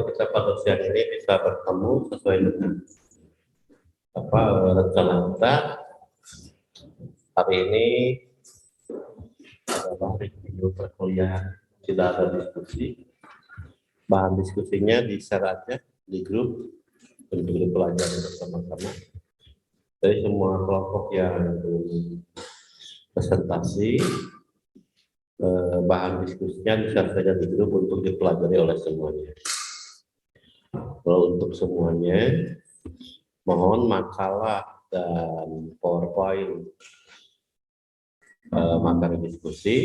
kita pada siang ini bisa bertemu sesuai dengan rencana kita. Hari ini adalah video perkuliahan, tidak ada diskusi. Bahan diskusinya di-share aja di grup untuk dipelajari bersama-sama. Jadi semua kelompok yang presentasi, bahan diskusinya di-share saja di grup untuk dipelajari oleh semuanya. Kalau untuk semuanya, mohon makalah dan PowerPoint materi diskusi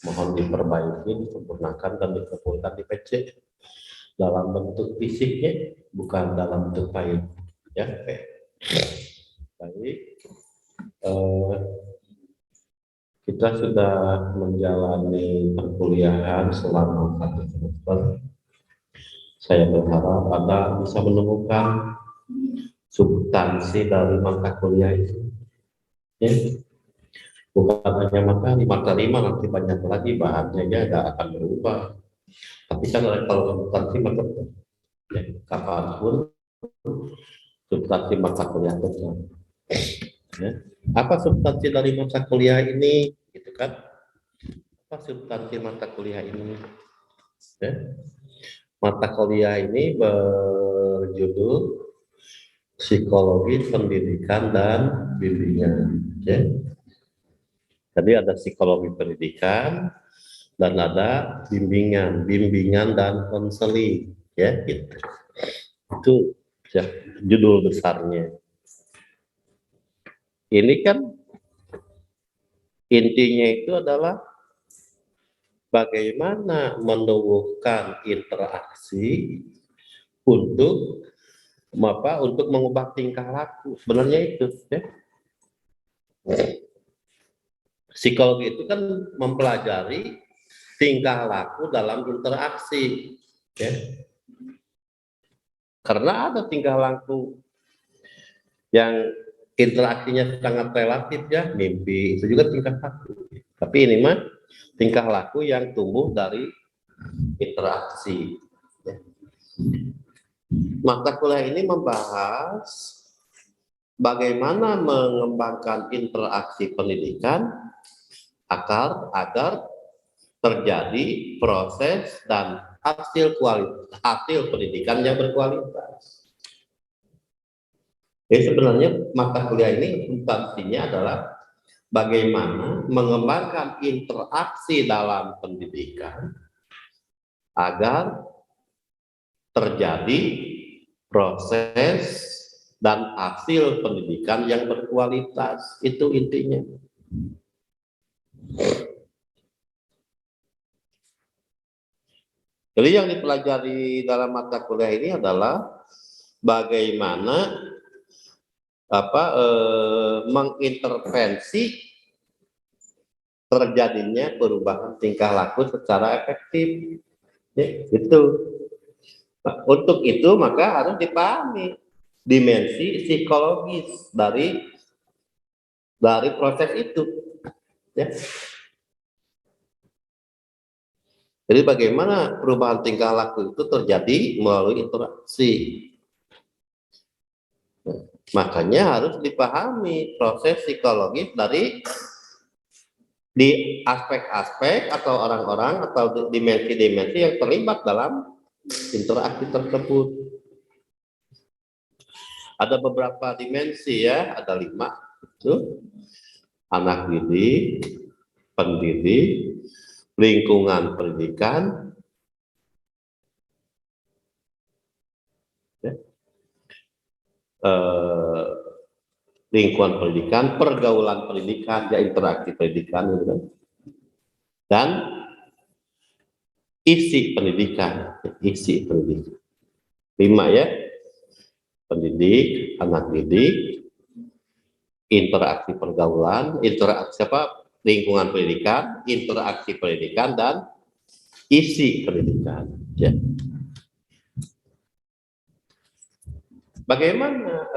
mohon diperbaiki, disempurnakan dan dikumpulkan di PC dalam bentuk fisiknya, bukan dalam bentuk file. Ya, oke. Baik. Kita sudah menjalani perkuliahan selama 1 semester. Saya berharap Anda bisa menemukan substansi dari mata kuliah itu. Ya. Bukan hanya materi 5, nanti banyak lagi bahannya ya, nggak akan berubah. Tapi kan kalau substansi mata ya, kapanpun substansi mata kuliah itu. Ya. Apa substansi dari mata kuliah ini? Gitu kan? Apa substansi mata kuliah ini? Ya. Mata kuliah ini berjudul Psikologi Pendidikan dan Bimbingan. Ya. Jadi ada psikologi pendidikan dan ada bimbingan dan konseling, ya gitu. Itu ya, judul besarnya. Ini kan intinya itu adalah bagaimana menumbuhkan interaksi untuk mengubah tingkah laku. Sebenarnya itu ya. Psikologi itu kan mempelajari tingkah laku dalam interaksi, ya. Karena ada tingkah laku yang interaksinya sangat relatif ya, mimpi itu juga tingkah laku. Tapi ini mah tingkah laku yang tumbuh dari interaksi. Ya. Mata kuliah ini membahas bagaimana mengembangkan interaksi pendidikan agar terjadi proses dan hasil pendidikan yang berkualitas. Jadi sebenarnya mata kuliah ini substansinya adalah bagaimana mengembangkan interaksi dalam pendidikan agar terjadi proses dan hasil pendidikan yang berkualitas. Itu intinya. Jadi yang dipelajari dalam mata kuliah ini adalah bagaimana mengintervensi terjadinya perubahan tingkah laku secara efektif. Ya, itu. Nah, untuk itu maka harus dipahami dimensi psikologis dari proses itu. Ya. Jadi bagaimana perubahan tingkah laku itu terjadi melalui interaksi. Nah, makanya harus dipahami proses psikologis dari di aspek-aspek atau orang-orang atau dimensi-dimensi yang terlibat dalam interaksi tersebut. Ada beberapa dimensi ya, ada 5 itu: anak didik, pendidik, lingkungan pendidikan, ya. Lingkungan pendidikan, pergaulan pendidikan, ya interaksi pendidikan, gitu kan. Dan isi pendidikan, 5 ya: pendidik, anak didik, interaksi pergaulan, lingkungan pendidikan, interaksi pendidikan, dan isi pendidikan. Ya. Bagaimana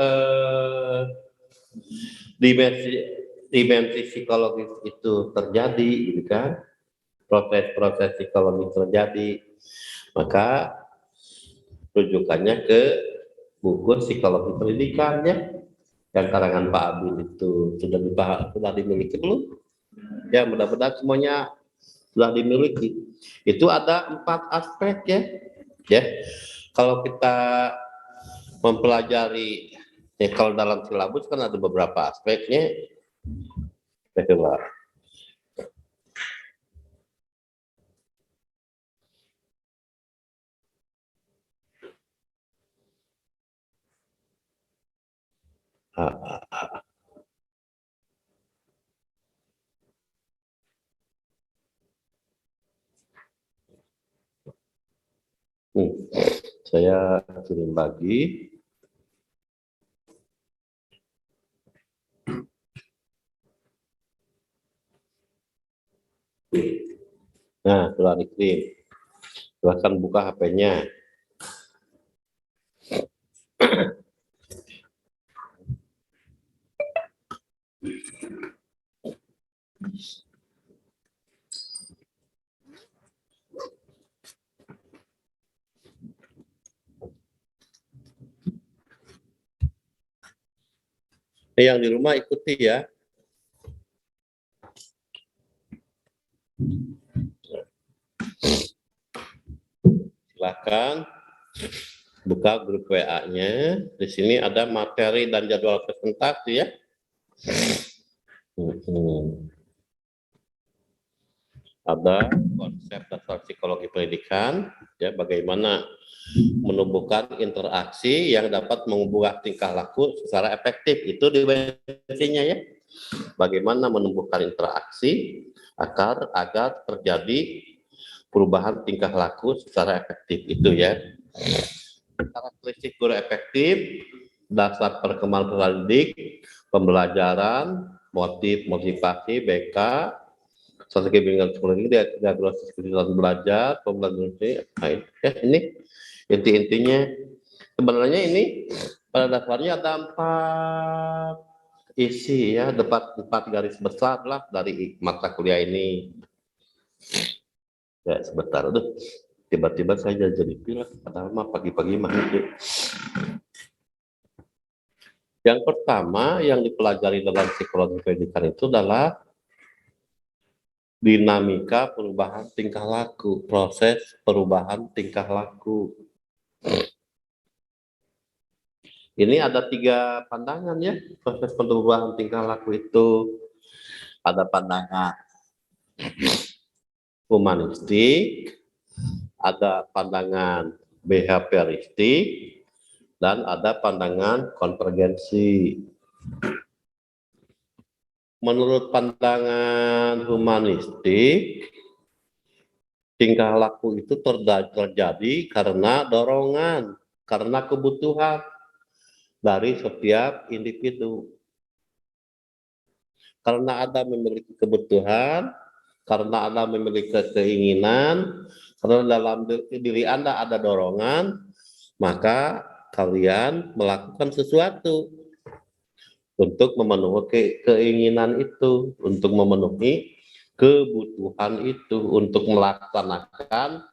dimensi psikologis itu terjadi, gitu kan? Proses-proses psikologis terjadi, maka rujukannya ke buku psikologi pendidikan ya, yang karangan Pak Abin itu sudah dimiliki belum? Ya, mudah-mudahan semuanya sudah dimiliki. Itu ada 4 aspek ya. Ya, kalau kita mempelajari ya, kalau dalam silabus kan ada beberapa aspeknya. Coba. Saya kirim bagi. Nah, telah dikirim. Silahkan buka HP-nya. Yang di rumah ikuti ya. Silahkan buka grup WA-nya. Di sini ada materi dan jadwal presentasi ya. Ada konsep dasar psikologi pendidikan, ya, bagaimana menumbuhkan interaksi yang dapat mengubah tingkah laku secara efektif. Itu di basic-nya ya. Bagaimana menumbuhkan interaksi agar terjadi perubahan tingkah laku secara efektif itu ya. Karakteristik guru efektif, dasar perkembangan pendidik, pembelajaran, motivasi, BK, strategi bimbingan psikologi, diagnosis kesulitan belajar, pembelajaran ya, ini inti-intinya. Sebenarnya ini pada dasarnya ada 4 isi ya, dapat 4 garis besar lah dari mata kuliah ini. Ya sebentar, aduh, tiba-tiba saya jadi pilek, padahal mah pagi-pagi mah itu. Yang pertama yang dipelajari dalam psikologi pendidikan itu adalah dinamika perubahan tingkah laku, proses perubahan tingkah laku. Ini ada 3 pandangan ya, proses perubahan tingkah laku itu. Ada pandangan humanistik, ada pandangan behavioristik, dan ada pandangan konvergensi. Menurut pandangan humanistik, tingkah laku itu terjadi karena dorongan, karena kebutuhan dari setiap individu. Karena Anda memiliki kebutuhan, karena Anda memiliki keinginan, karena dalam diri Anda ada dorongan, maka kalian melakukan sesuatu untuk memenuhi keinginan itu, untuk memenuhi kebutuhan itu, untuk melaksanakan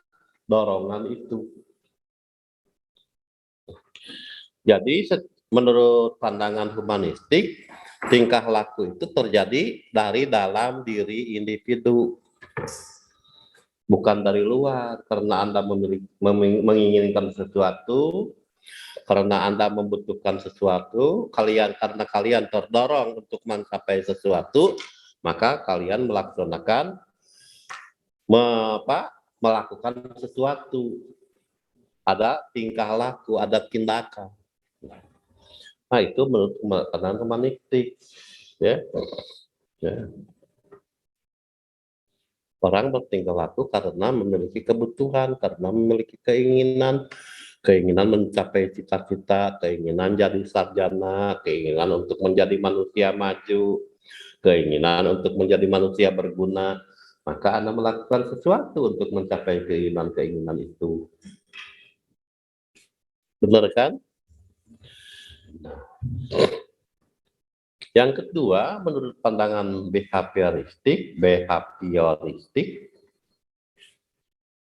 dorongan itu. Jadi menurut pandangan humanistik, tingkah laku itu terjadi dari dalam diri individu, bukan dari luar. Karena Anda menginginkan sesuatu, karena Anda membutuhkan sesuatu, karena kalian terdorong untuk mencapai sesuatu, maka kalian melakukan sesuatu. Ada tingkah laku, ada tindakan. Nah, itu menurut pandangan humanistik. Ya. Ya. Orang bertingkah laku karena memiliki kebutuhan, karena memiliki keinginan mencapai cita-cita, keinginan jadi sarjana, keinginan untuk menjadi manusia maju, keinginan untuk menjadi manusia berguna, maka Anda melakukan sesuatu untuk mencapai keinginan itu. Benar kan? Nah. Yang kedua, menurut pandangan behavioristik,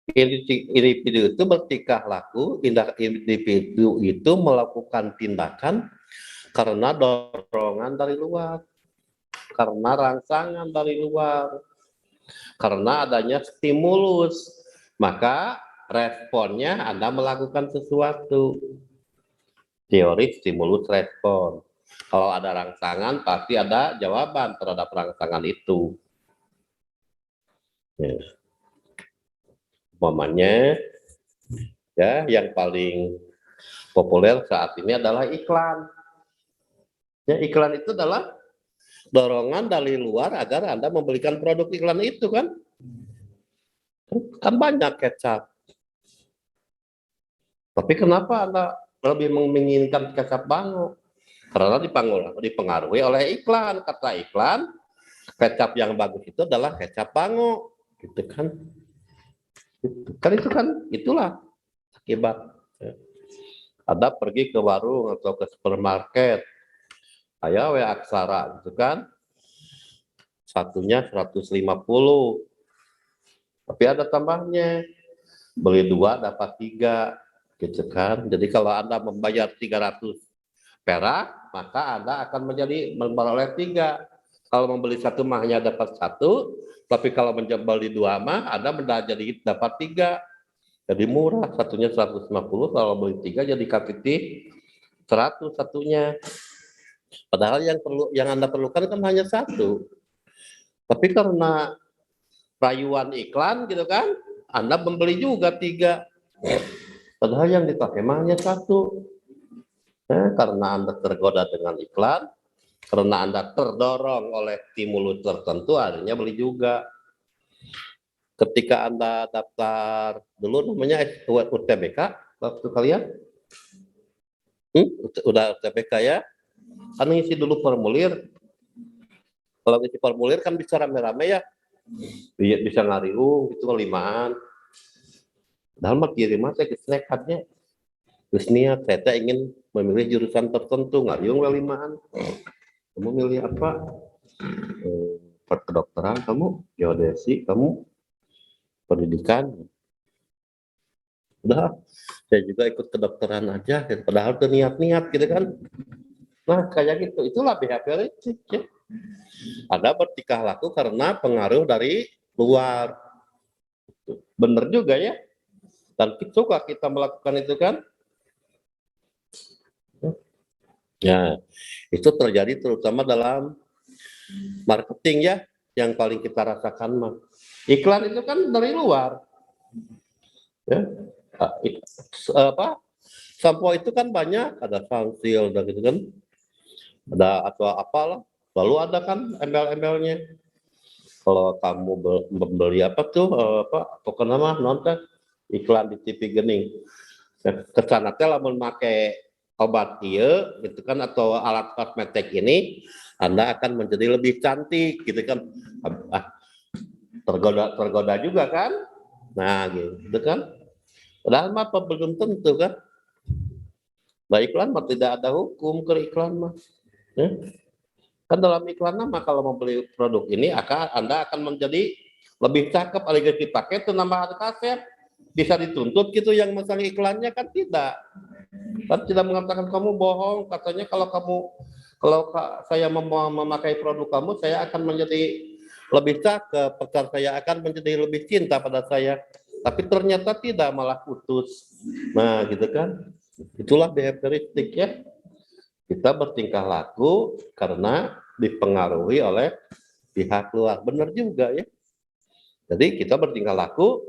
Individu itu bertingkah laku, individu itu melakukan tindakan karena dorongan dari luar, karena rangsangan dari luar, karena adanya stimulus, maka responnya Anda melakukan sesuatu. Teori stimulus respon. Kalau ada rangsangan, pasti ada jawaban terhadap rangsangan itu. Ya. Umpamanya, ya, yang paling populer saat ini adalah iklan. Ya, iklan itu adalah dorongan dari luar agar Anda membelikan produk iklan itu, kan? Kan banyak kecap. Tapi kenapa Anda lebih menginginkan kecap bango? Karena dipengaruhi oleh iklan. Kata iklan, kecap yang bagus itu adalah kecap bango, gitu kan? Kan itu kan, itulah akibat. Ada pergi ke warung atau ke supermarket, ayo we aksara, gitu kan? Satunya 150, tapi ada tambahnya, beli 2 dapat 3, gitu kan? Jadi kalau Anda membayar 300 perak, maka Anda akan memperoleh 3. Kalau membeli 1 mah hanya dapat 1, tapi kalau membeli 2 mah Anda jadi dapat 3. Jadi murah, satunya 150, kalau beli 3 jadi kapiti 100 satunya. Padahal yang Anda perlukan kan hanya 1. Tapi karena rayuan iklan, gitu kan, Anda membeli juga 3. Padahal yang dipakai mah hanya 1. Karena Anda tergoda dengan iklan, karena Anda terdorong oleh stimulus tertentu, akhirnya beli juga. Ketika Anda daftar dulu namanya UTBK, waktu kalian? Udah UTBK ya? Kan ngisi dulu formulir. Kalau ngisi formulir kan bisa rame-rame ya. Bisa ngariung, itu 5-an. Padahal mah kirim aja ke snekatnya. Terus niat, saya ingin memilih jurusan tertentu, ngariung 5-an. Kamu milih apa? Kedokteran, kamu geodesi, kamu pendidikan. Udah, saya juga ikut kedokteran aja, padahal tuh niat-niat, gitu kan. Nah, kayak gitu, itulah behavioristik ya. Ada bertingkah laku karena pengaruh dari luar. Bener juga ya. Dan suka kita melakukan itu kan. Ya, itu terjadi terutama dalam marketing ya, yang paling kita rasakan mah. Iklan itu kan dari luar. Ya. Sampo itu kan banyak, ada Sunsil dan gitu kan. Ada atau apalah. Lalu ada kan embel-embelnya. Kalau kamu membeli apa tuh, pokoknya nama nonton iklan di TV Gening. Kesana teh lamun make obat iya gitu kan, atau alat kosmetik ini, Anda akan menjadi lebih cantik gitu kan. Tergoda juga kan. Nah gitu kan. Padahal mah belum tentu kan. Nah, iklan mah tidak ada hukum ke iklan mah. Kan dalam iklan mah kalau membeli produk ini Anda akan menjadi lebih cakep, alias dipakai itu nambah kaset, bisa dituntut gitu yang masang iklannya kan tidak. Kan tidak mengatakan kamu bohong, katanya kalau saya memakai produk kamu, saya akan menjadi lebih cakep, pacar saya akan menjadi lebih cinta pada saya. Tapi ternyata tidak, malah putus. Nah, gitu kan. Itulah behavioristik ya. Kita bertingkah laku karena dipengaruhi oleh pihak luar. Benar juga ya. Jadi kita bertingkah laku.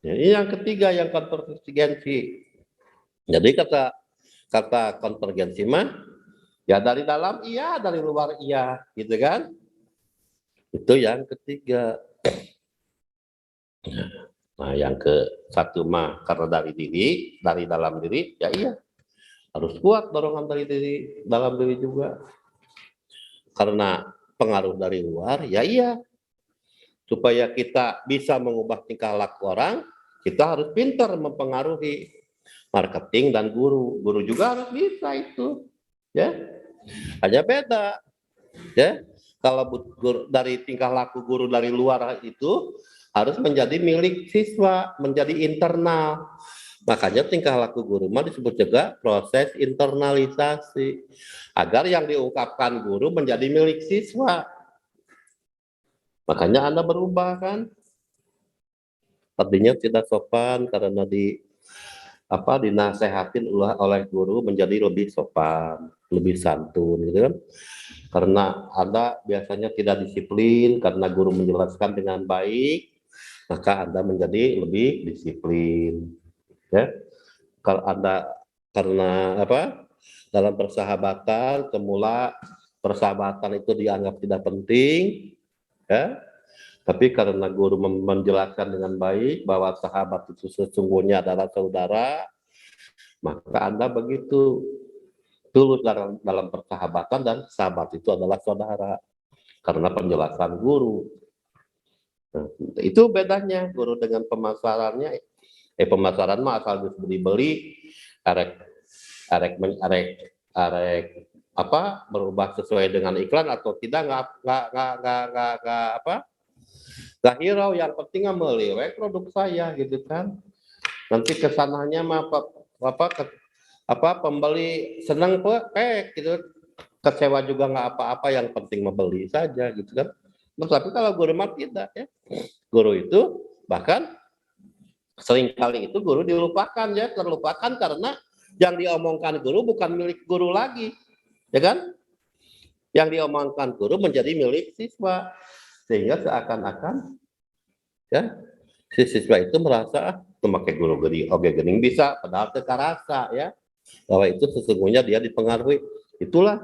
Ini yang ketiga, yang konvergensi. Jadi kata konvergensi mah ya dari dalam iya, dari luar iya, gitu kan? Itu yang ketiga. Nah, yang ke satu mah karena dari diri, dari dalam diri, ya iya. Harus kuat dorongan dari dalam diri juga. Karena pengaruh dari luar, ya iya. Supaya kita bisa mengubah tingkah laku orang, kita harus pintar mempengaruhi marketing dan guru. Guru juga harus bisa itu. Ya. Hanya beda. Ya. Kalau dari tingkah laku guru dari luar itu harus menjadi milik siswa, menjadi internal. Makanya tingkah laku guru mah disebut juga proses internalisasi, agar yang diungkapkan guru menjadi milik siswa. Makanya Anda berubah kan? Artinya tidak sopan karena dinasehatin oleh guru menjadi lebih sopan, lebih santun gitu kan. Karena Anda biasanya tidak disiplin karena guru menjelaskan dengan baik, maka Anda menjadi lebih disiplin. Ya, kalau Anda karena dalam persahabatan semula persahabatan itu dianggap tidak penting, ya, tapi karena guru menjelaskan dengan baik bahwa sahabat itu sesungguhnya adalah saudara, maka Anda begitu tulus dalam persahabatan dan sahabat itu adalah saudara karena penjelasan guru. Nah, itu bedanya guru dengan pemasarannya. Pemasaran mah asal dibeli, arek arek arek arek berubah sesuai dengan iklan atau tidak nggak hirau, yang penting melihat produk saya gitu kan. Nanti kesananya mah pembeli senang gitu, kecewa juga nggak apa-apa, yang penting membeli saja gitu kan. Tapi kalau guru mah tidak ya, guru itu bahkan seringkali itu guru dilupakan ya, terlupakan karena yang diomongkan guru bukan milik guru lagi, ya kan? Yang diomongkan guru menjadi milik siswa, sehingga seakan-akan ya si siswa itu merasa memakai guru gini, oke gening bisa, padahal teka rasa ya bahwa itu sesungguhnya dia dipengaruhi. Itulah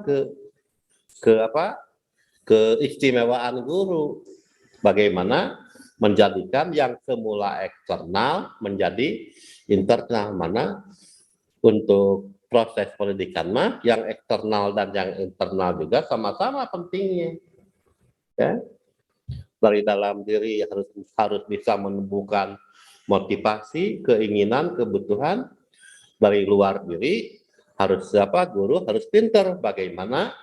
keistimewaan guru, bagaimana menjadikan yang semula eksternal menjadi internal. Mana untuk proses pendidikan mah yang eksternal dan yang internal juga sama-sama pentingnya ya. Dari dalam diri harus bisa menumbuhkan motivasi, keinginan, kebutuhan. Dari luar diri harus guru harus pintar bagaimana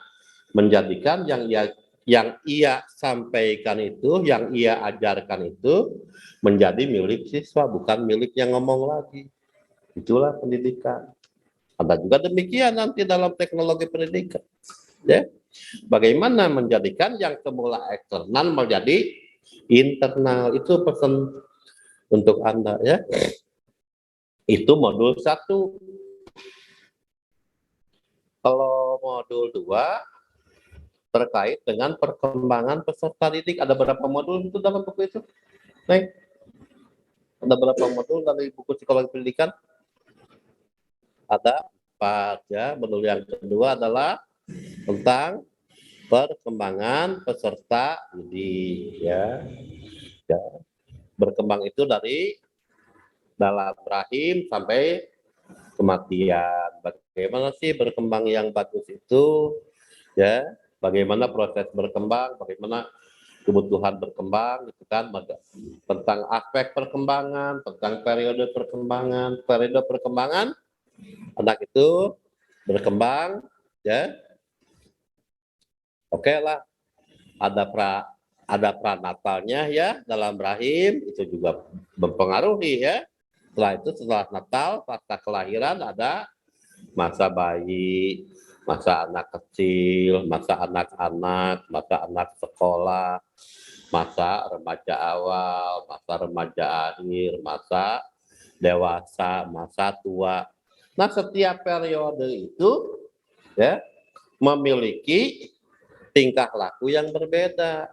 menjadikan yang ia sampaikan itu, yang ia ajarkan itu menjadi milik siswa, bukan milik yang ngomong lagi. Itulah pendidikan. Ada juga demikian nanti dalam teknologi pendidikan. Ya. Bagaimana menjadikan yang semula eksternal menjadi internal, itu pesan untuk Anda ya. Itu modul 1. Kalau modul 2 terkait dengan perkembangan peserta didik, ada berapa modul itu dalam buku itu? Neng, ada berapa modul dari buku psikologi pendidikan? Ada 4 ya. Modul yang kedua adalah tentang perkembangan peserta didik ya. Berkembang itu dari dalam rahim sampai kematian. Bagaimana sih berkembang yang bagus itu ya? Bagaimana proses berkembang, bagaimana kebutuhan berkembang gitu kan, tentang aspek perkembangan, tentang periode perkembangan anak itu berkembang ya. Oke lah, ada pranatalnya ya dalam rahim, itu juga mempengaruhi ya. Setelah Natal, pasca kelahiran ada masa bayi, masa anak kecil, masa anak-anak, masa anak sekolah, masa remaja awal, masa remaja akhir, masa dewasa, masa tua. Nah, setiap periode itu ya memiliki tingkah laku yang berbeda,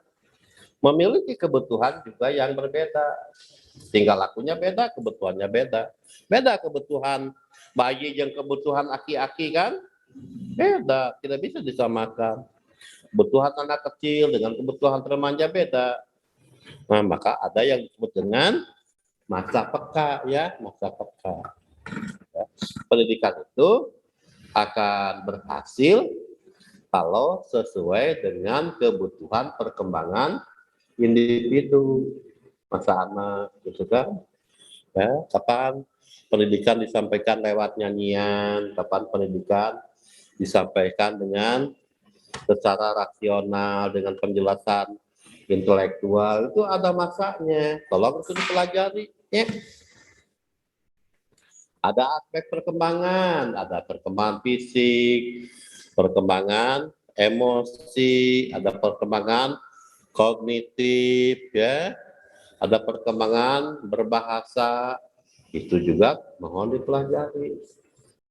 memiliki kebutuhan juga yang berbeda. Tingkah lakunya beda, kebutuhannya beda. Beda kebutuhan bayi yang kebutuhan aki-aki kan? Beda, tidak bisa disamakan. Kebutuhan anak kecil dengan kebutuhan remaja beda. Nah, maka ada yang disebut dengan masa peka ya, masa peka. Ya. Pendidikan itu akan berhasil kalau sesuai dengan kebutuhan perkembangan individu, masa anak gitu kan ya. Kapan pendidikan disampaikan lewat nyanyian, kapan pendidikan disampaikan dengan secara rasional dengan penjelasan intelektual itu ada masanya, tolong itu dipelajari ya. Ada aspek perkembangan, ada perkembangan fisik, perkembangan emosi, ada perkembangan kognitif ya, ada perkembangan berbahasa, itu juga mohon dipelajari.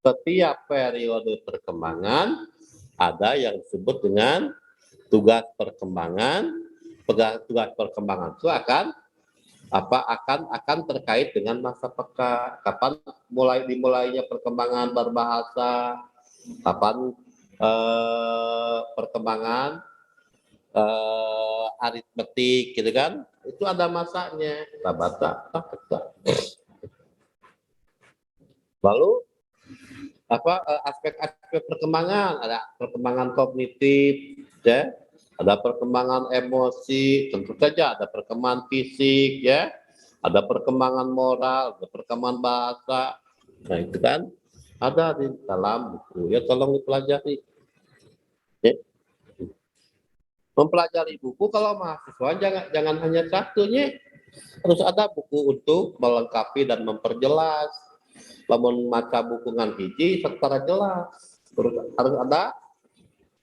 Setiap periode perkembangan ada yang disebut dengan tugas perkembangan. Tugas perkembangan itu akan terkait dengan masa peka, kapan dimulainya perkembangan berbahasa, kapan perkembangan aritmetik gitu kan, itu ada masanya. Kita baca. Lalu aspek-aspek perkembangan, ada perkembangan kognitif ya, ada perkembangan emosi, tentu saja ada perkembangan fisik ya, ada perkembangan moral, ada perkembangan bahasa. Nah itu kan ada di dalam buku ya, tolong dipelajari ya. Mempelajari buku kalau mahasiswa jangan hanya satunya, harus ada buku untuk melengkapi dan memperjelas. Lamun maca buku ngan hiji secara jelas, terus harus ada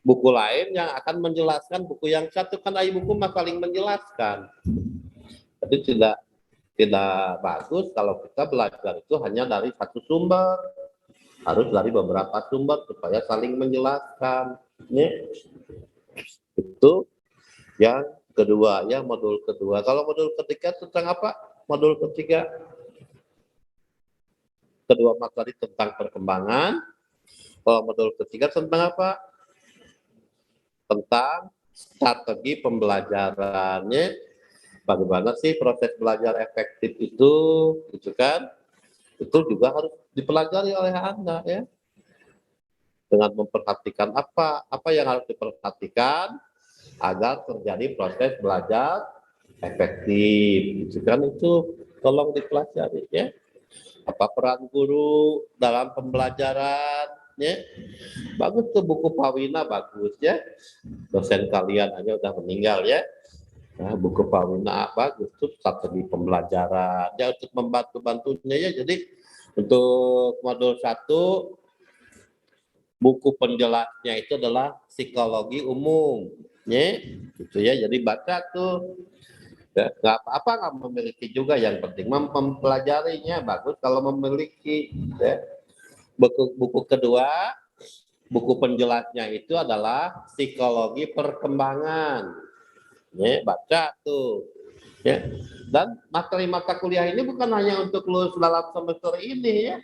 buku lain yang akan menjelaskan buku yang satu, kan ai buku mah saling menjelaskan. Jadi tidak bagus kalau kita belajar itu hanya dari satu sumber, harus dari beberapa sumber supaya saling menjelaskan. Ini itu yang kedua ya, modul kedua. Kalau modul ketiga tentang apa? Modul ketiga kedua materi tentang perkembangan. Kalau modul ketiga tentang apa? Tentang strategi pembelajarannya, bagaimana sih proses belajar efektif itu, gitu kan? Itu juga harus dipelajari oleh Anda ya. Dengan memperhatikan apa yang harus diperhatikan agar terjadi proses belajar efektif, gitu kan? Itu tolong dipelajari ya. Apa peran guru dalam pembelajaran ya. Bagus tuh buku Pawina, bagus ya. Dosen kalian aja udah meninggal ya. Nah, buku Pawina bagus tuh, strategi pembelajaran ya, untuk membantu-bantunya ya. Jadi untuk modul 1 buku penjelasnya itu adalah psikologi umum ya. Gitu ya. Jadi baca tuh. Ya, nggak apa-apa nggak memiliki juga, yang penting mempelajarinya bagus kalau memiliki ya. Buku kedua, buku penjelasnya itu adalah psikologi perkembangan ya, baca tuh ya. Dan materi mata kuliah ini bukan hanya untuk lulus dalam semester ini ya,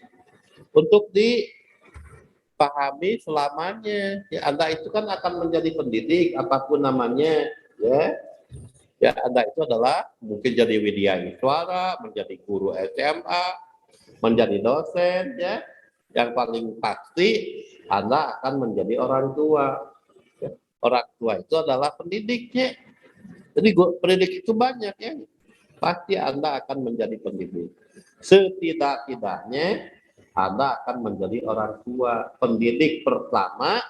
untuk dipahami selamanya ya. Anda itu kan akan menjadi pendidik apapun namanya ya. Ya, Anda itu adalah mungkin jadi widyaswara, menjadi guru SMA, menjadi dosen ya. Yang paling pasti Anda akan menjadi orang tua. Ya. Orang tua itu adalah pendidiknya. Jadi pendidik itu banyak ya. Pasti Anda akan menjadi pendidik. Setidak-tidaknya Anda akan menjadi orang tua, pendidik pertama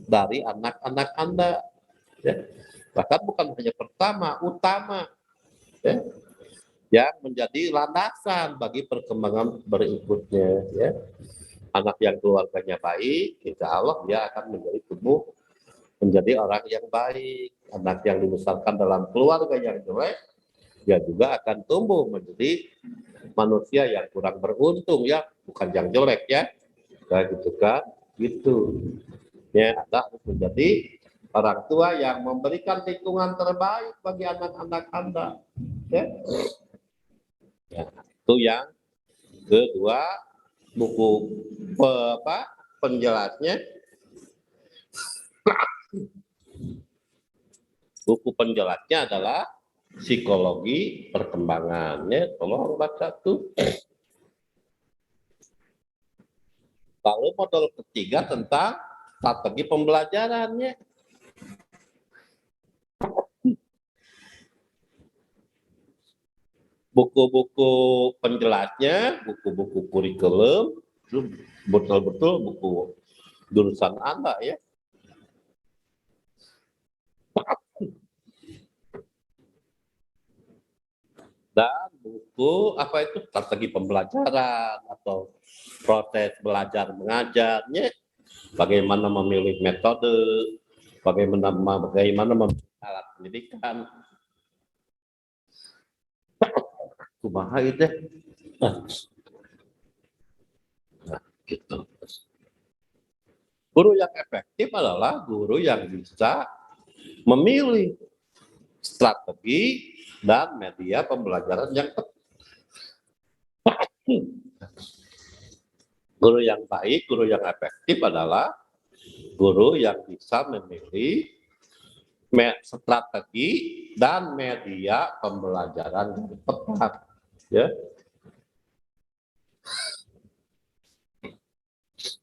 dari anak-anak Anda. Ya. Bahkan bukan hanya pertama, utama ya, yang menjadi landasan bagi perkembangan berikutnya ya. Anak yang keluarganya baik, insya Allah dia akan tumbuh menjadi orang yang baik. Anak yang dibesarkan dalam keluarga yang jelek, dia juga akan tumbuh menjadi manusia yang kurang beruntung ya, bukan yang jelek ya. Kayak gitu kan, gitu. Ya, Anda harus menjadi orang tua yang memberikan lingkungan terbaik bagi anak-anak Anda. Ya. Ya, itu yang kedua, buku penjelasnya. Buku penjelasnya adalah psikologi perkembangannya. Tolong baca tuh. Lalu modul ketiga tentang strategi pembelajarannya. Buku-buku penjelasnya, buku-buku kurikulum, itu betul-betul buku jurusan Anda ya. dan buku apa itu strategi pembelajaran atau proses belajar mengajarnya, bagaimana memilih metode, bagaimana memilih alat pendidikan, kumaha itu gitu. Guru yang efektif adalah guru yang bisa memilih strategi dan media pembelajaran yang tepat. Guru yang baik, guru yang efektif adalah guru yang bisa memilih strategi dan media pembelajaran yang tepat, ya.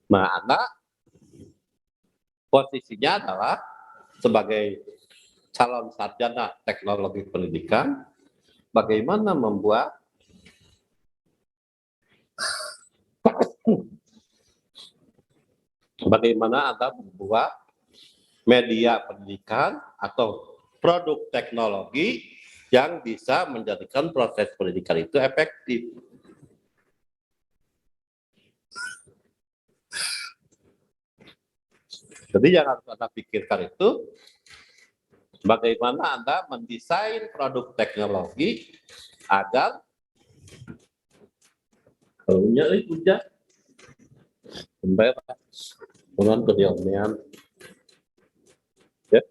Nah, Anda posisinya adalah sebagai calon sarjana teknologi pendidikan, bagaimana membuat Anda membuat media pendidikan atau produk teknologi yang bisa menjadikan proses pendidikan itu efektif. Jadi yang harus Anda pikirkan itu bagaimana Anda mendesain produk teknologi agar punya hujan sampai dengan kedionean, ya.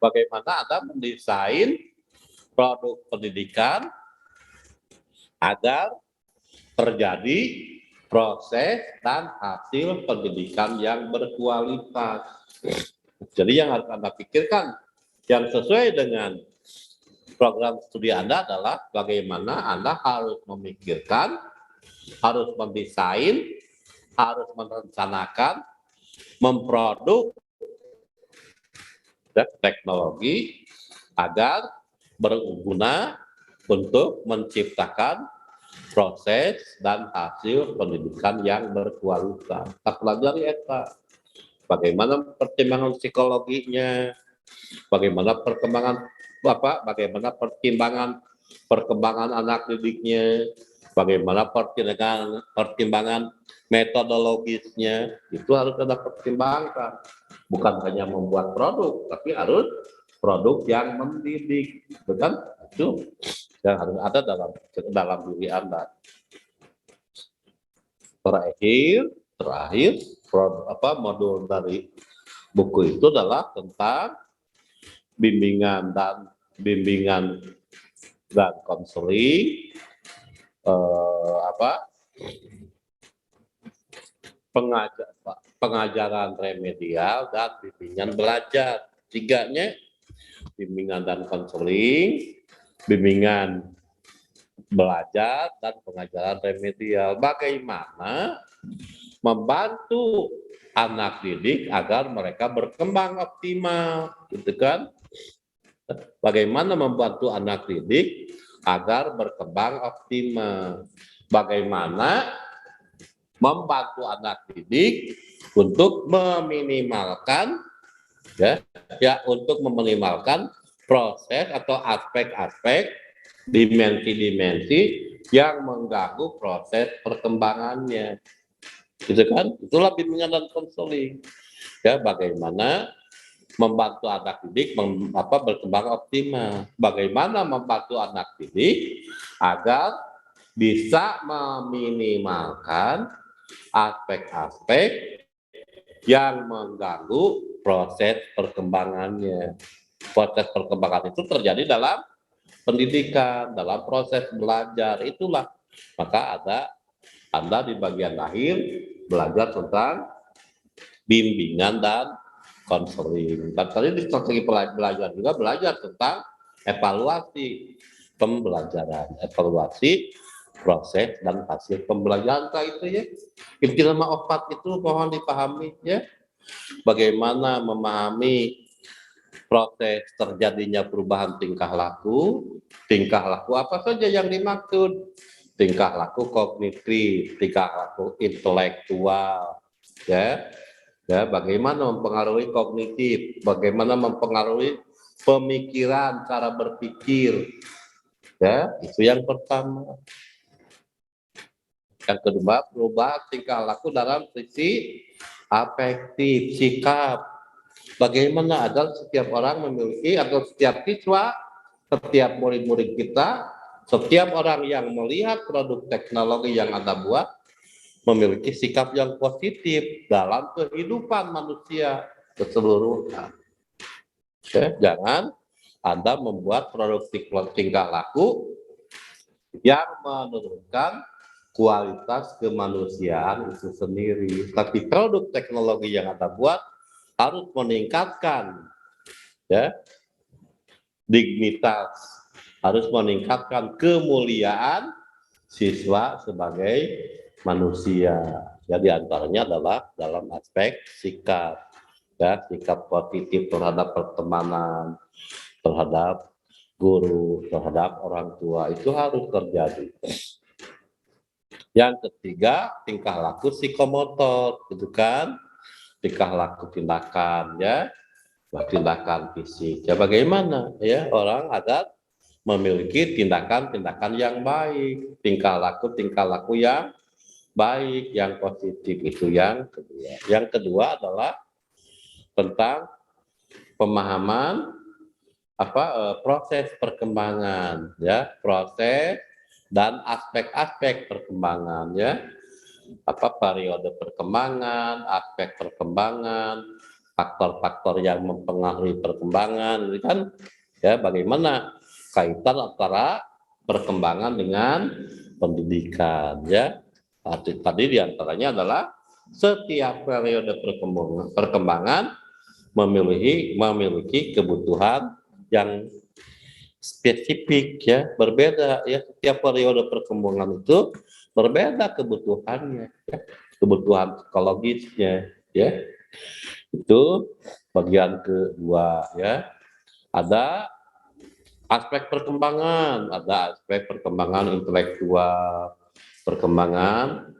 Bagaimana Anda mendesain produk pendidikan agar terjadi proses dan hasil pendidikan yang berkualitas. Jadi yang harus Anda pikirkan yang sesuai dengan program studi Anda adalah bagaimana Anda harus memikirkan, harus mendesain, harus merencanakan, memproduk teknologi agar berguna untuk menciptakan proses dan hasil pendidikan yang berkualitas. Kita pelajari eta. Bagaimana pertimbangan psikologinya, bagaimana perkembangan anak didiknya, bagaimana pertimbangan metodologisnya, itu harus ada pertimbangkan. Bukan hanya membuat produk, tapi harus produk yang mendidik, bukan? Itu yang harus ada dalam diri Anda. Terakhir modul dari buku itu adalah tentang bimbingan dan konseling, pengajaran remedial dan bimbingan belajar. Tiganya, bimbingan dan konseling, bimbingan belajar, dan pengajaran remedial. Bagaimana membantu anak didik agar mereka berkembang optimal, gitu kan? Bagaimana membantu anak didik agar berkembang optimal? Bagaimana membantu anak didik untuk meminimalkan proses atau aspek-aspek dimensi-dimensi yang mengganggu proses perkembangannya, gitu kan? Itulah bimbingan dan konseling, ya. Bagaimana membantu anak didik berkembang optimal, bagaimana membantu anak didik agar bisa meminimalkan aspek-aspek yang mengganggu proses perkembangannya. Proses perkembangan itu terjadi dalam pendidikan, dalam proses belajar. Itulah maka Anda di bagian akhir belajar tentang bimbingan dan konseling. Dan tadi di strategi belajar juga belajar tentang evaluasi pembelajaran, evaluasi proses dan hasil pembelajaran. Itu ya, inti nama opat itu mohon dipahami, ya. Bagaimana memahami proses terjadinya perubahan tingkah laku apa saja yang dimaksud, tingkah laku kognitif, tingkah laku intelektual, ya, bagaimana mempengaruhi kognitif, bagaimana mempengaruhi pemikiran, cara berpikir. Ya, itu yang pertama. Yang kedua, perubahan tingkah laku dalam sisi afektif, sikap. Bagaimana agar setiap orang memiliki, atau setiap siswa, setiap murid-murid kita, setiap orang yang melihat produk teknologi yang Anda buat, memiliki sikap yang positif dalam kehidupan manusia keseluruhan. Oke, jangan Anda membuat produk tingkah laku yang menurunkan kualitas kemanusiaan itu sendiri. Tapi produk teknologi yang Anda buat harus meningkatkan, ya, dignitas, harus meningkatkan kemuliaan siswa sebagai manusia. Jadi antaranya adalah dalam aspek sikap, ya, sikap positif terhadap pertemanan, terhadap guru, terhadap orang tua, itu harus terjadi. Yang ketiga, tingkah laku psikomotor, gitu kan? Tingkah laku tindakan, ya, tindakan fisik. Ya, bagaimana ya orang agar memiliki tindakan-tindakan yang baik, tingkah laku yang baik, yang positif, itu yang kedua. Yang kedua adalah tentang pemahaman proses perkembangan, ya, proses dan aspek-aspek perkembangan, ya, periode perkembangan, aspek perkembangan, faktor-faktor yang mempengaruhi perkembangan, ini kan, ya, bagaimana kaitan antara perkembangan dengan pendidikan, ya. Tadi diantaranya adalah setiap periode perkembangan memiliki kebutuhan yang spesifik, ya, berbeda, ya, setiap periode perkembangan itu berbeda kebutuhannya, ya, kebutuhan psikologisnya, ya. Itu bagian kedua, ya. Ada aspek perkembangan, ada aspek perkembangan intelektual, perkembangan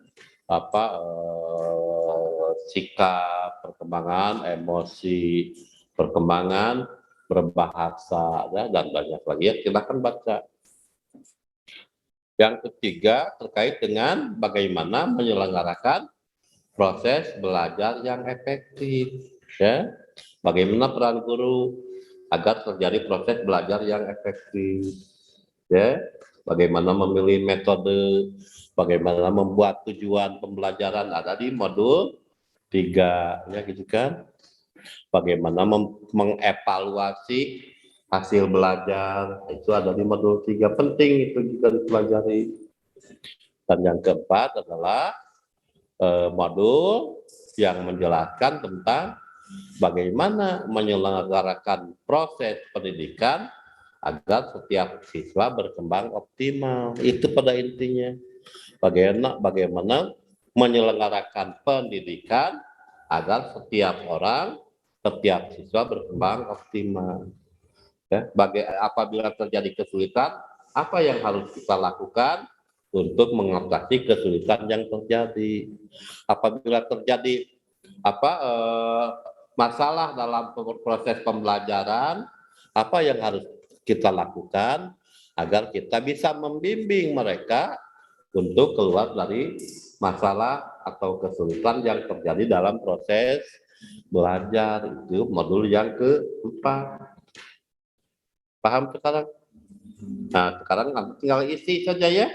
sikap, perkembangan emosi, perkembangan berbahasa, ya, dan banyak lagi, ya, silakan baca. Yang ketiga terkait dengan bagaimana menyelenggarakan proses belajar yang efektif, ya, bagaimana peran guru agar terjadi proses belajar yang efektif, ya, bagaimana memilih metode, bagaimana membuat tujuan pembelajaran, ada di modul 3, ya, gitu kan. Bagaimana mengevaluasi hasil belajar, itu ada di modul 3, penting itu juga dipelajari. Dan yang keempat adalah modul yang menjelaskan tentang bagaimana menyelenggarakan proses pendidikan agar setiap siswa berkembang optimal. Itu pada intinya. Bagaimana menyelenggarakan pendidikan agar setiap orang, setiap siswa berkembang optimal. Ya, apabila terjadi kesulitan, apa yang harus kita lakukan untuk mengatasi kesulitan yang terjadi? Apabila terjadi masalah dalam proses pembelajaran, apa yang harus kita lakukan agar kita bisa membimbing mereka untuk keluar dari masalah atau kesulitan yang terjadi dalam proses belajar. Itu modul yang keempat. Paham sekarang? Nah, sekarang tinggal isi saja, ya.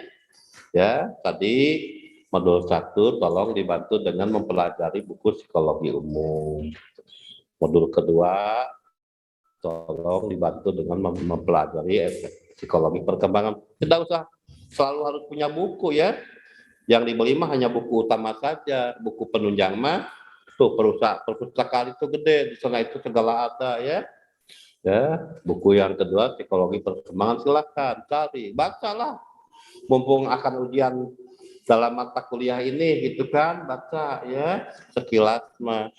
Ya, tadi modul 1 tolong dibantu dengan mempelajari buku psikologi umum. Modul kedua tolong dibantu dengan mempelajari psikologi perkembangan. Tidak usah selalu harus punya buku, ya. Yang dibeli mah hanya buku utama saja, buku penunjang mah tuh perpustakaan itu gede, di sana itu segala ada, ya. Ya, buku yang kedua psikologi perkembangan, silakan cari, bacalah. Mumpung akan ujian dalam mata kuliah ini, gitu kan, baca, ya, sekilas mah.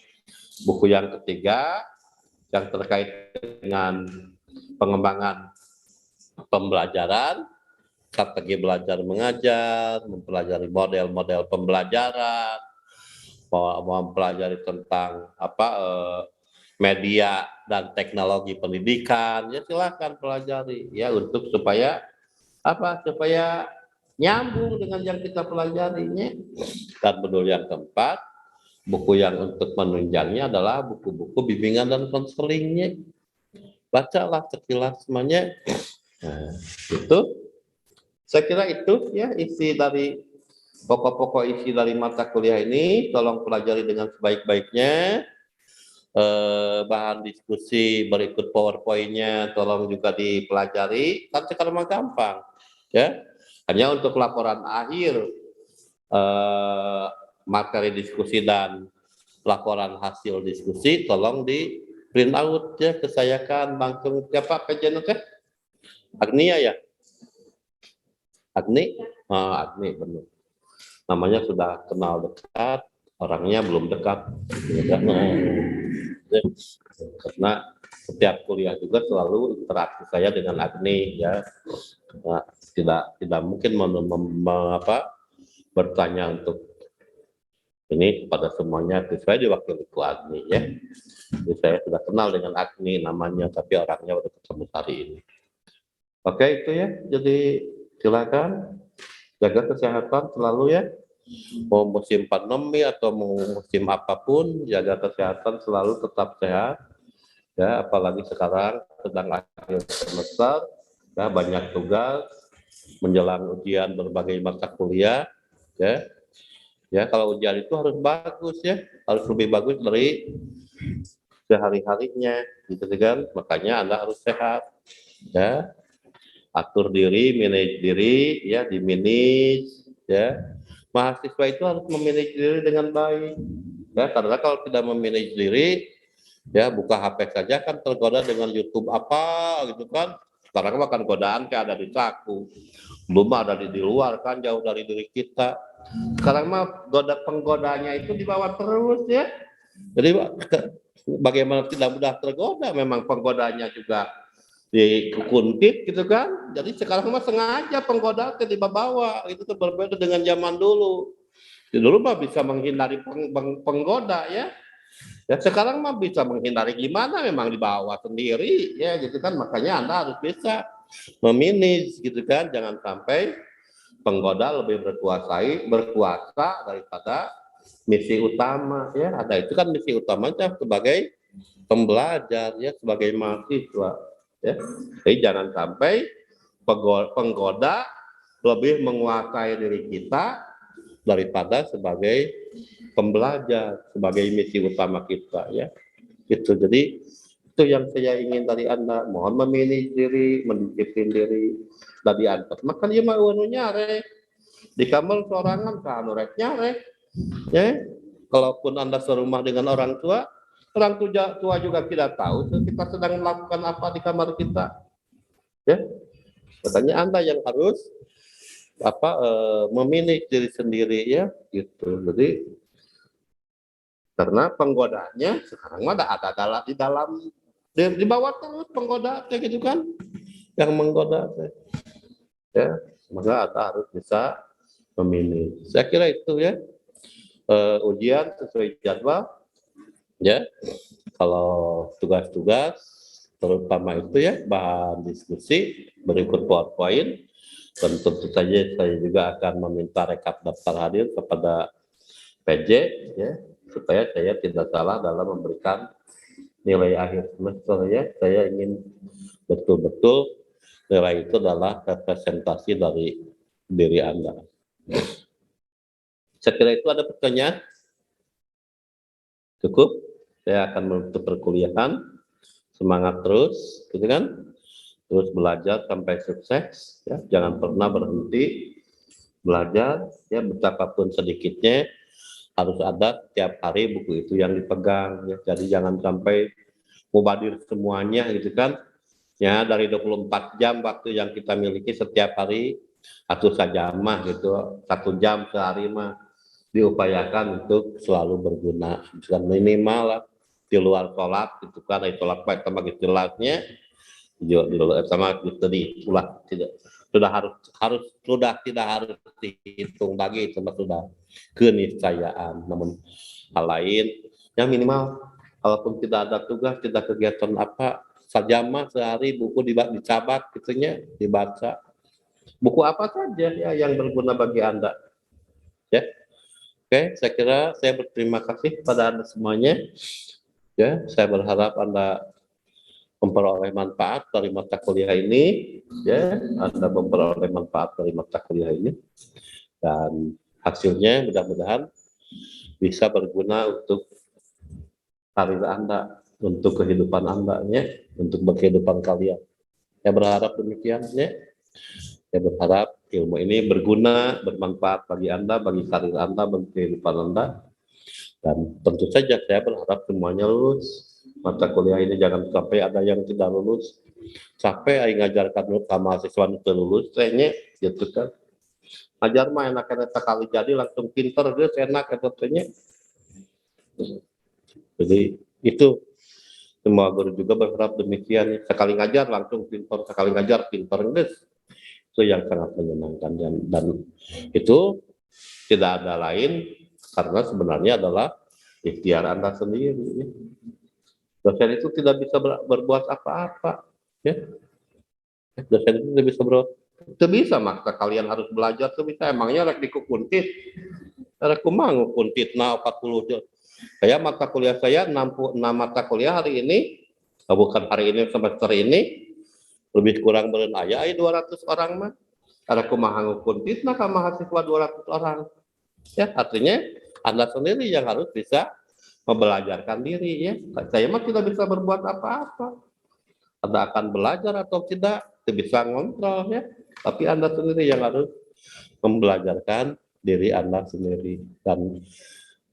Buku yang ketiga yang terkait dengan pengembangan pembelajaran, strategi belajar mengajar, mempelajari model-model pembelajaran, mempelajari tentang media dan teknologi pendidikan, ya silakan pelajari ya untuk supaya apa? Supaya nyambung dengan yang kita pelajarinya. Dan betul yang keempat, buku yang untuk menunjangnya adalah buku-buku bimbingan dan konselingnya. Bacalah sekilas semuanya. Nah, itu saya kira itu ya isi dari pokok-pokok isi dari mata kuliah ini. Tolong pelajari dengan sebaik-baiknya. Bahan diskusi berikut PowerPoint-nya tolong juga dipelajari. Kan sekarang gampang ya. Hanya untuk laporan akhir materi diskusi dan laporan hasil diskusi tolong di print out ya, ke saya kan langsung siapa PJ teh? Agnia ya? Agni? Agni benar. Namanya sudah kenal dekat, orangnya belum dekat. Karena setiap kuliah juga selalu interaksi saya dengan Agni ya. Nah, tidak mungkin bertanya untuk ini kepada semuanya, saya diwakili ku Agni ya. Jadi saya sudah kenal dengan Agni namanya, tapi orangnya udah ketemu hari ini. Oke itu ya, jadi silakan jaga kesehatan selalu ya. Mau musim pandemi atau mau musim apapun, jaga kesehatan selalu, tetap sehat. Ya, apalagi sekarang sedang akhir semester, ya banyak tugas menjelang ujian berbagai mata kuliah, ya. Ya, kalau ujian itu harus bagus ya, harus lebih bagus dari sehari-harinya, gitu kan. Makanya Anda harus sehat, ya. Atur diri, manage diri, ya, di-manage, ya. Mahasiswa itu harus memanage diri dengan baik, ya. Karena kalau tidak memanage diri, ya buka HP saja kan tergoda dengan YouTube apa gitu kan. Sekarang makan godaan kayak ada di saku, belum ada di luar kan, jauh dari diri kita. Sekarang mah penggodanya itu dibawa terus ya. Jadi bagaimana tidak mudah tergoda, memang penggodanya juga dikuntit gitu kan. Jadi sekarang mah sengaja penggoda itu dibawa, itu tuh berbeda dengan zaman dulu. Dulu mah bisa menghindari penggoda ya. Ya sekarang mah bisa menghindari gimana, memang dibawa sendiri ya gitu kan. Makanya Anda harus bisa memanage gitu kan, jangan sampai penggoda lebih berkuasa daripada misi utama ya. Ada itu kan misi utamanya sebagai pembelajar ya, sebagai mahasiswa ya. Jadi jangan sampai penggoda lebih menguasai diri kita daripada sebagai pembelajar, sebagai misi utama kita ya. Itu jadi itu yang saya ingin dari Anda. Mohon memilih diri, mendisiplin diri, tadi Anda makan ya mau nyare di kamar sorangan kan rek nyare ya. Kalaupun Anda serumah dengan orang tua juga tidak tahu kita sedang melakukan apa di kamar kita ya. Makanya Anda yang harus memilih diri sendiri ya gitu. Jadi karena penggodanya sekarang ada di dalam di bawah terus penggoda kayak gitu kan, yang menggoda ya. Maka Anda harus bisa memilih. Saya kira itu ya, ujian sesuai jadwal ya. Kalau tugas-tugas terutama itu ya bahan diskusi berikut PowerPoint, dan tentu saja saya juga akan meminta rekap daftar hadir kepada PJ ya, supaya saya tidak salah dalam memberikan nilai akhir semester ya. Saya ingin betul-betul nilai itu adalah representasi dari diri Anda. Saya kira itu. Ada pertanyaan? Cukup? Saya akan menutup perkuliahan. Semangat terus, gitu kan? Terus belajar sampai sukses, ya. Jangan pernah berhenti belajar, ya, betapapun sedikitnya harus ada tiap hari buku itu yang dipegang, ya. Jadi jangan sampai mubadir semuanya, gitu kan? Ya, dari 24 jam waktu yang kita miliki setiap hari, atau saja mah gitu, 1 jam sehari mah diupayakan untuk selalu berguna, dan minimal lah di luar sholat itu kan, itu baik sama jelasnya sama gitu diulah, tidak tidak harus dihitung lagi, itu sudah keniscayaan. Namun hal lain yang minimal Kalaupun tidak ada tugas, tidak kegiatan apa, sajamah sehari buku dicabat gitunya, dibaca. Buku apa saja ya yang berguna bagi Anda. Ya. Oke, saya kira saya berterima kasih pada Anda semuanya. Ya, saya berharap Anda memperoleh manfaat dari mata kuliah ini. Ya, Anda memperoleh manfaat dari mata kuliah ini. Dan hasilnya mudah-mudahan bisa berguna untuk karir Anda, untuk kehidupan Anda, ya, untuk kehidupan kalian. Saya berharap demikian, ya. Saya berharap ilmu ini berguna, bermanfaat bagi Anda, bagi karir Anda, bagi kehidupan Anda. Dan tentu saja saya berharap semuanya lulus. Mata kuliah ini jangan sampai ada yang tidak lulus. Sampai aing ngajarkan ke mahasiswa itu lulus, tehnya gitu kan. Ajar mah enak-enak sekali jadi langsung pinter, guys, enak katanya. Jadi itu semua guru juga berharap demikian. Sekali ngajar langsung pinter, sekali ngajar pinter, guys. Itu yang sangat menyenangkan, dan itu tidak ada lain karena sebenarnya adalah ikhtiar Anda sendiri. Dosen itu tidak bisa berbuat apa-apa, ya. Dosen itu tidak bisa berbuat, itu bisa maksa kalian harus belajar, itu bisa. Emangnya rek dikukuntit, rek kumaha ngukuntitna 40. Kayak mata kuliah saya 66 mata kuliah hari ini, bukan hari ini, semester ini lebih kurang beren aya 200 orang mah. Ada kumaha ngukuntitna ka mahasiswa 200 orang. Ya, artinya Anda sendiri yang harus bisa membelajarkan diri, ya. Saya mah tidak bisa berbuat apa-apa. Anda akan belajar atau tidak bisa ngontrol, ya. Tapi Anda sendiri yang harus membelajarkan diri Anda sendiri, dan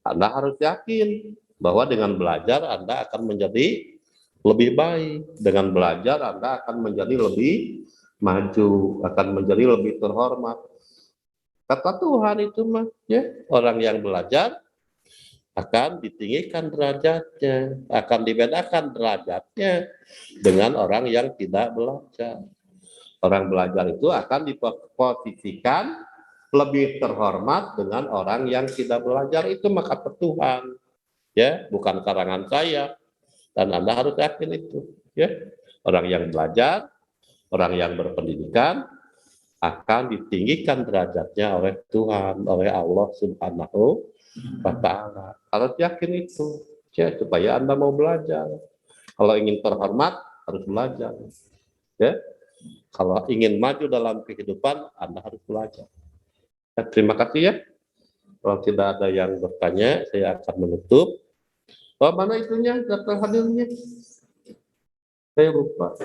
Anda harus yakin bahwa dengan belajar Anda akan menjadi lebih baik. Dengan belajar Anda akan menjadi lebih maju, akan menjadi lebih terhormat. Kata Tuhan itu mah, ya, orang yang belajar akan ditinggikan derajatnya, akan dibedakan derajatnya dengan orang yang tidak belajar. Orang belajar itu akan diposisikan lebih terhormat dengan orang yang tidak belajar. Itu maka Tuhan, ya, bukan karangan saya, dan Anda harus yakin itu, ya. Orang yang belajar, orang yang berpendidikan akan ditinggikan derajatnya oleh Tuhan, oleh Allah Subhanahu wa Ta'ala. Harus yakin itu, ya, supaya Anda mau belajar. Kalau ingin terhormat harus belajar, ya. Kalau ingin maju dalam kehidupan Anda harus belajar. Ya, terima kasih, ya. Kalau tidak ada yang bertanya, saya akan menutup. Oh, mana itunya daftar hadirnya? Saya lupa.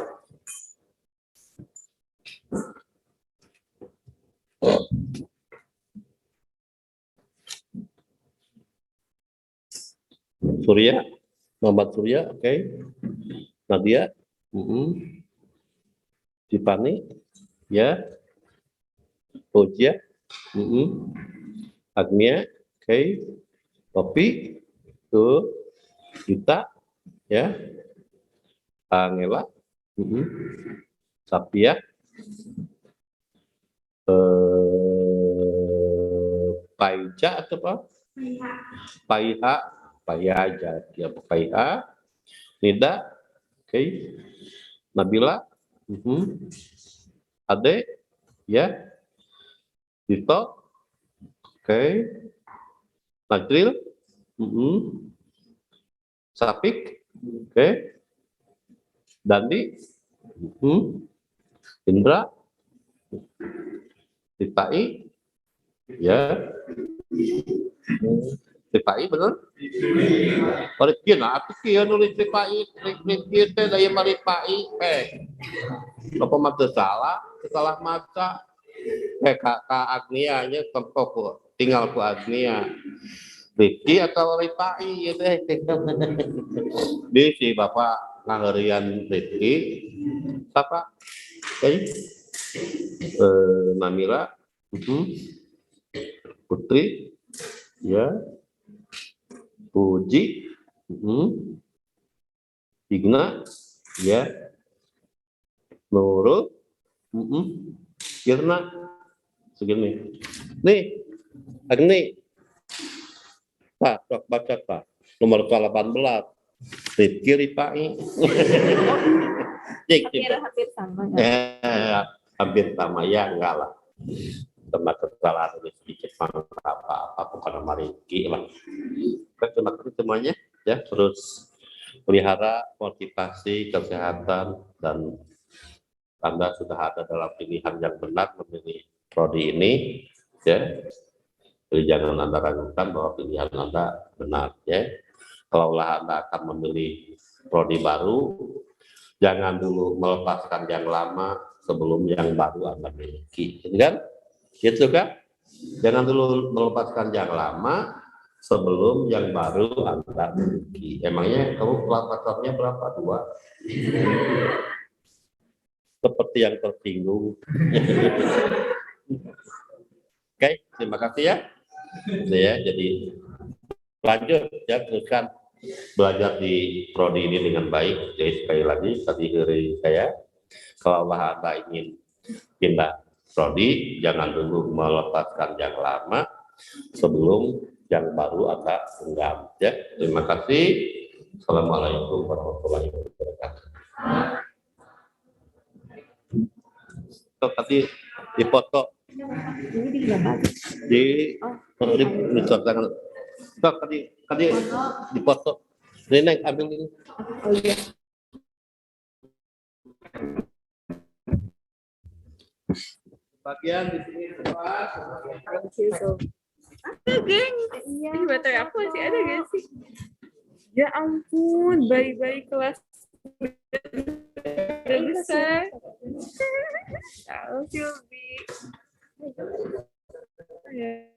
Surya, Muhammad Surya, oke. Okay. Nadia, Tiffany, ya. Ojia, Agnia, oke. Okay. Topi, tuh. Kita, ya. Angela, Sapia, Paica atau apa? Paiha, Paiha aja, ya, Paiha, Nida, oke. Okay. Nabila, Ade, ya. Dito, oke. Okay. Najril, Safik, oke. Okay. Dandi, Indra, Tipai, ya. Tipai bener? Rifki, nah aku kia nulis Tipai, Rifki teh daya Maripai, apa mata salah maca, Kak Agnia nya tempo tinggal ku Agnia. Rifki atau Ripai, gitu. Di si Bapak ngaherian Rifki, siapa? Namila, Putri, ya. Puji, Igna, ya. Nurul, Irna, segini. Nih, Agni, Pak, baca Pak, nomor 18. Rifki Rifai. Hampir sama ya. Hampir sama ya, enggak lah. Sama kesalahan ini sedikit apa bukan nama Rifki lah. Terima kasih semuanya ya, terus pelihara motivasi kesehatan, dan Anda sudah ada dalam pilihan yang benar memilih prodi ini ya. Jadi jangan Anda ragukan bahwa pilihan Anda benar ya. Kalau Anda akan memilih prodi baru, jangan dulu melepaskan yang lama sebelum yang baru Anda miliki, kan? Gitu kan? Jangan dulu melepaskan yang lama sebelum yang baru Anda miliki. Emangnya kamu pacarnya berapa? 2? Seperti yang tersinggung. Oke, terima kasih ya. Ya, jadi lanjut ya, teruskan belajar di prodi ini dengan baik. Jadi sekali lagi tadi dari saya, kalau Anda ingin pindah prodi, jangan dulu melepaskan yang lama sebelum yang baru Anda genggam ya. Terima kasih. Assalamualaikum warahmatullahi wabarakatuh. Tadi dipoto di tangan. Tadi dipoto. Nenek ambil ini. Oh iya. Bagian di sini semua. Ada geng. Iya. Baterai aku masih ada gak sih? Ya ampun, bayi-bayi kelas udah besar. Tahu Silvi. Ya.